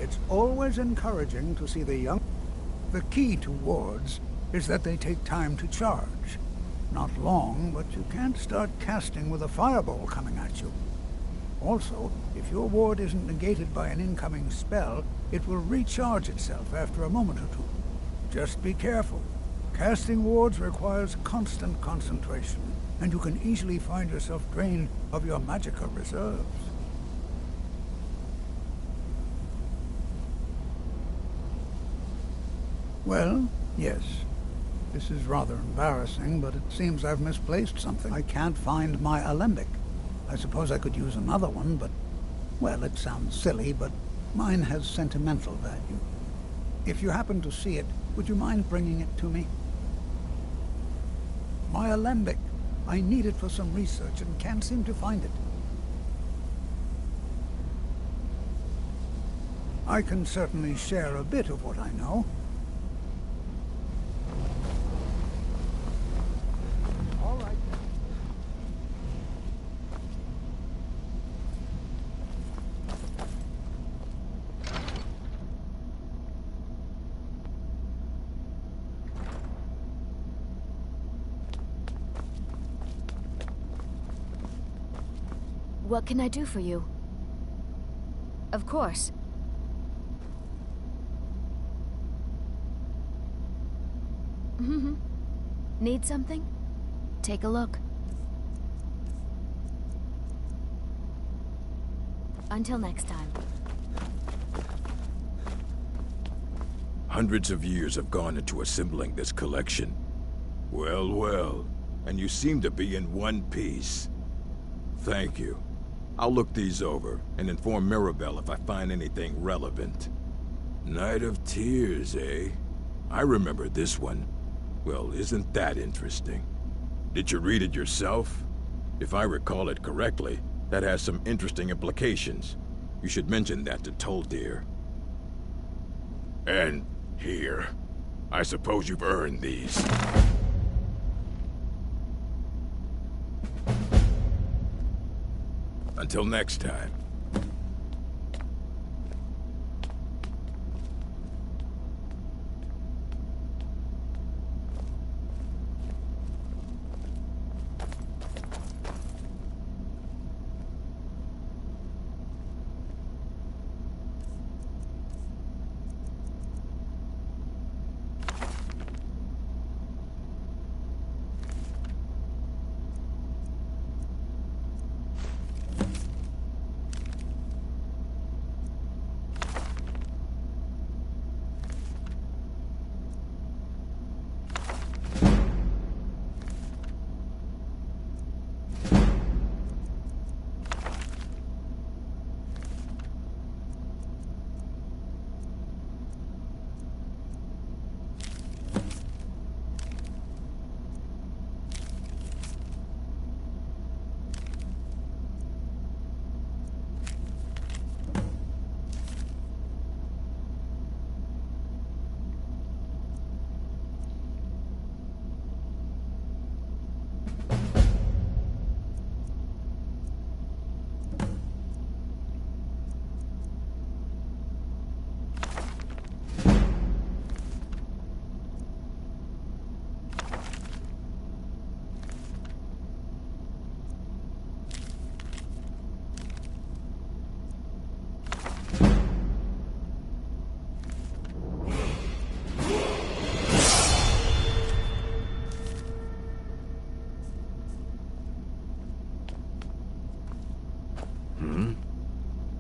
Speaker 4: It's always encouraging to see the young... The key to wards is that they take time to charge. Not long, but you can't start casting with a fireball coming at you. Also, if your ward isn't negated by an incoming spell, it will recharge itself after a moment or two. Just be careful. Casting wards requires constant concentration, and you can easily find yourself drained of your magicka reserves. Well, yes. This is rather embarrassing, but it seems I've misplaced something. I can't find my alembic. I suppose I could use another one, but... Well, it sounds silly, but mine has sentimental value. If you happen to see it, would you mind bringing it to me? My alembic. I need it for some research and can't seem to find it. I can certainly share a bit of what I know. All right.
Speaker 11: What can I do for you? Of course. Need something? Take a look. Until next time.
Speaker 5: Hundreds of years have gone into assembling this collection. Well, well, and you seem to be in one piece. Thank you. I'll look these over and inform Mirabelle if I find anything relevant. Night of Tears, eh? I remember this one. Well, isn't that interesting? Did you read it yourself? If I recall it correctly, that has some interesting implications. You should mention that to Toldir. And here. I suppose you've earned these. Until next time.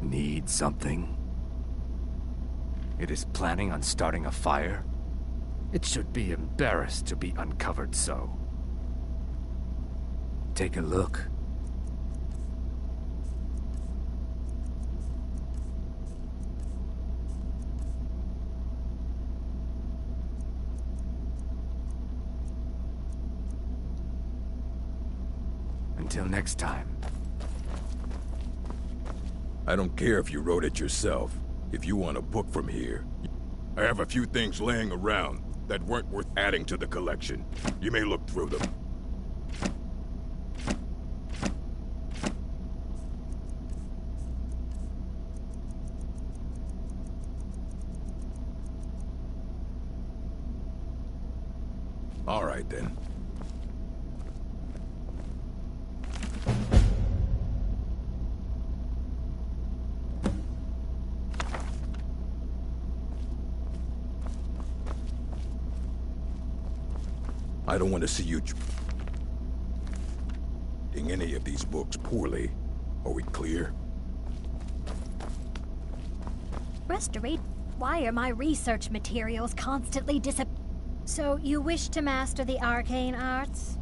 Speaker 1: Need something? It is planning on starting a fire? It should be embarrassed to be uncovered so. Take a look. Until next time.
Speaker 5: I don't care if you wrote it yourself. If you want a book from here, I have a few things laying around that weren't worth adding to the collection. You may look through them. All right, then. I don't want to see you in any of these books poorly. Are we clear?
Speaker 7: Restorate? Why are my research materials constantly So you wish to master the arcane arts?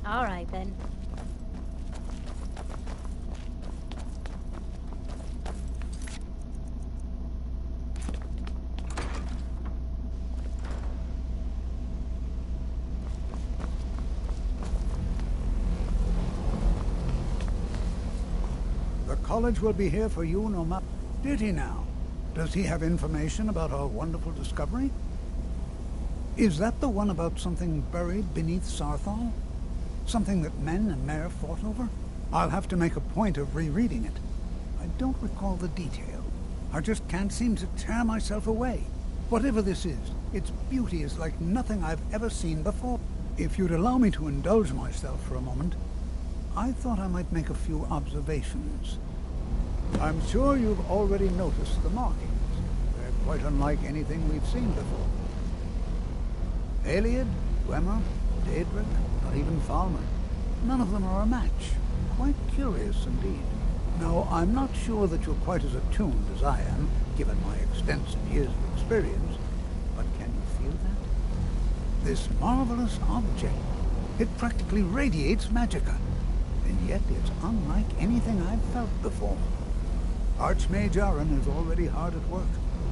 Speaker 7: All right, then.
Speaker 4: The college will be here for you no matter... Did he now? Does he have information about our wonderful discovery? Is that the one about something buried beneath Sarthal? Something that men and Mare fought over? I'll have to make a point of rereading it. I don't recall the detail. I just can't seem to tear myself away. Whatever this is, its beauty is like nothing I've ever seen before. If you'd allow me to indulge myself for a moment, I thought I might make a few observations. I'm sure you've already noticed the markings. They're quite unlike anything we've seen before. Aliad, Dwemer, Daedric, not even Falmer. None of them are a match. Quite curious indeed. Now, I'm not sure that you're quite as attuned as I am, given my extensive years of experience, but can you feel that? This marvelous object, it practically radiates magicka, and yet it's unlike anything I've felt before. Archmage Aaron is already hard at work,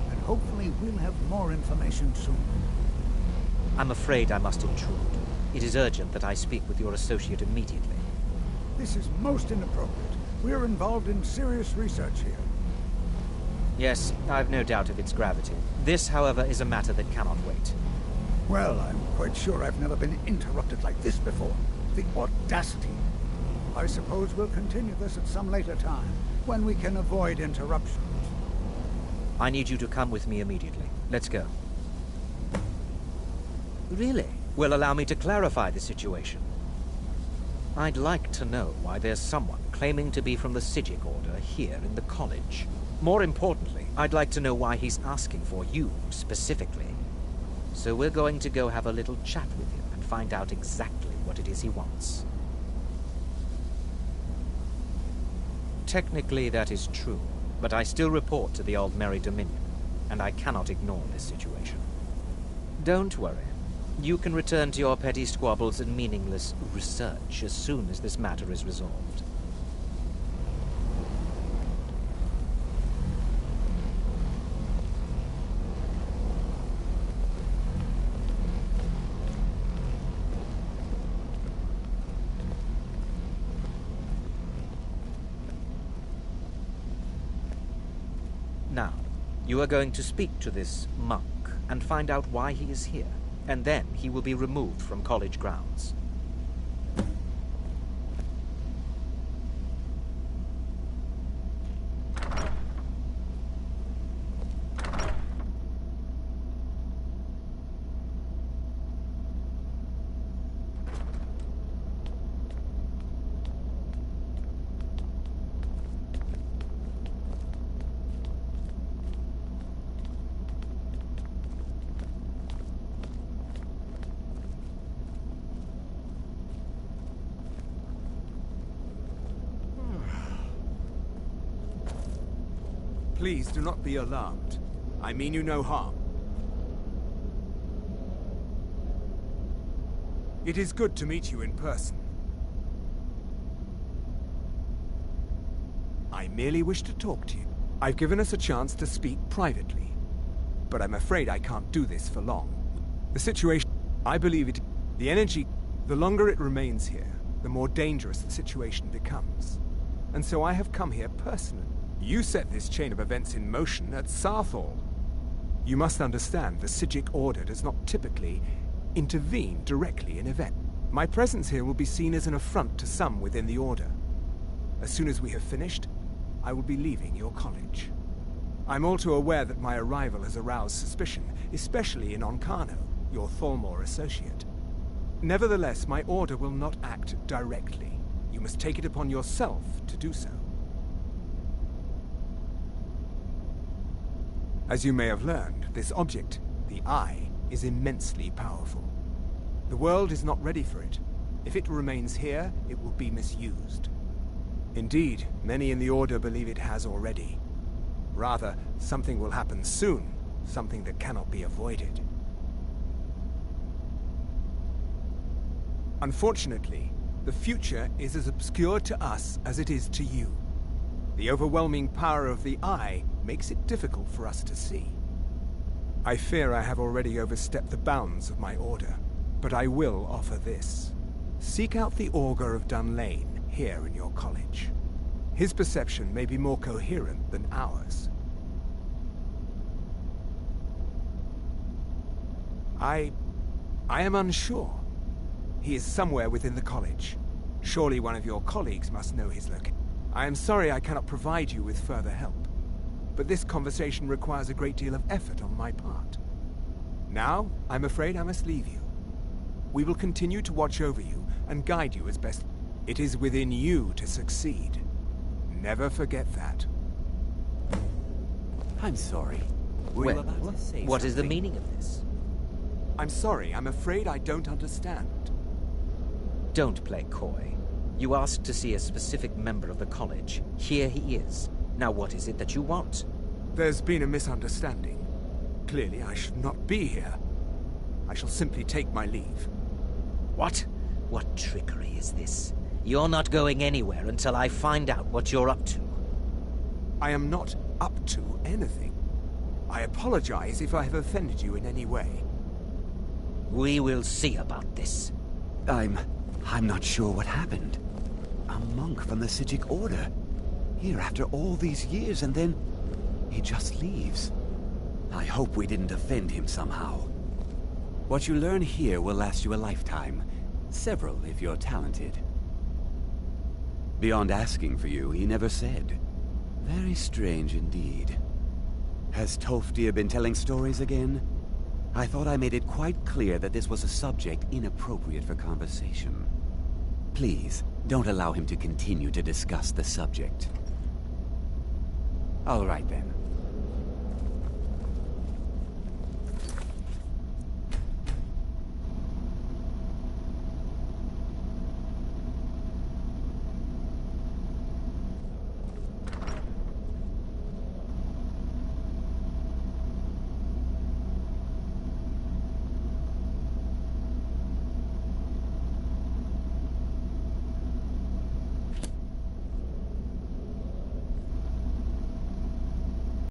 Speaker 4: and hopefully we'll have more information soon.
Speaker 12: I'm afraid I must intrude. It is urgent that I speak with your associate immediately.
Speaker 4: This is most inappropriate. We're involved in serious research here.
Speaker 12: Yes, I've no doubt of its gravity. This, however, is a matter that cannot wait.
Speaker 4: Well, I'm quite sure I've never been interrupted like this before. The audacity. I suppose we'll continue this at some later time, when we can avoid interruptions.
Speaker 12: I need you to come with me immediately. Let's go. Really? Well, allow me to clarify the situation. I'd like to know why there's someone claiming to be from the Psijic Order here in the college. More importantly, I'd like to know why he's asking for you, specifically. So we're going to go have a little chat with him and find out exactly what it is he wants. Technically, that is true, but I still report to the Aldmeri Dominion, and I cannot ignore this situation. Don't worry. You can return to your petty squabbles and meaningless research as soon as this matter is resolved. You are going to speak to this monk and find out why he is here, and then he will be removed from college grounds.
Speaker 8: Please do not be alarmed. I mean you no harm. It is good to meet you in person. I merely wish to talk to you. I've given us a chance to speak privately, but I'm afraid I can't do this for long. The situation, I believe it, the energy, the longer it remains here, the more dangerous the situation becomes. And so I have come here personally. You set this chain of events in motion at Sarthal. You must understand the Psijic Order does not typically intervene directly in events. My presence here will be seen as an affront to some within the Order. As soon as we have finished, I will be leaving your college. I'm all too aware that my arrival has aroused suspicion, especially in Onkano, your Thalmor associate. Nevertheless, my Order will not act directly. You must take it upon yourself to do so. As you may have learned, this object, the Eye, is immensely powerful. The world is not ready for it. If it remains here, it will be misused. Indeed, many in the Order believe it has already. Rather, something will happen soon, something that cannot be avoided. Unfortunately, the future is as obscure to us as it is to you. The overwhelming power of the Eye makes it difficult for us to see. I fear I have already overstepped the bounds of my Order, but I will offer this. Seek out the Augur of Dunlane here in your college. His perception may be more coherent than ours. I am unsure. He is somewhere within the college. Surely one of your colleagues must know his location. I am sorry I cannot provide you with further help, but this conversation requires a great deal of effort on my part. Now, I'm afraid I must leave you. We will continue to watch over you and guide you as best. It is within you to succeed. Never forget that.
Speaker 14: I'm sorry.
Speaker 12: Well, what is the meaning of this?
Speaker 8: I'm sorry, I'm afraid I don't understand.
Speaker 12: Don't play coy. You asked to see a specific member of the college. Here he is. Now what is it that you want?
Speaker 8: There's been a misunderstanding. Clearly I should not be here. I shall simply take my leave.
Speaker 12: What? What trickery is this? You're not going anywhere until I find out what you're up to.
Speaker 8: I am not up to anything. I apologize if I have offended you in any way.
Speaker 12: We will see about this.
Speaker 14: I'm not sure what happened. A monk from the Psijic Order. Here after all these years, and then he just leaves. I hope we didn't offend him somehow. What you learn here will last you a lifetime. Several, if you're talented. Beyond asking for you, he never said. Very strange indeed. Has Toftir been telling stories again? I thought I made it quite clear that this was a subject inappropriate for conversation. Please, don't allow him to continue to discuss the subject. All right then.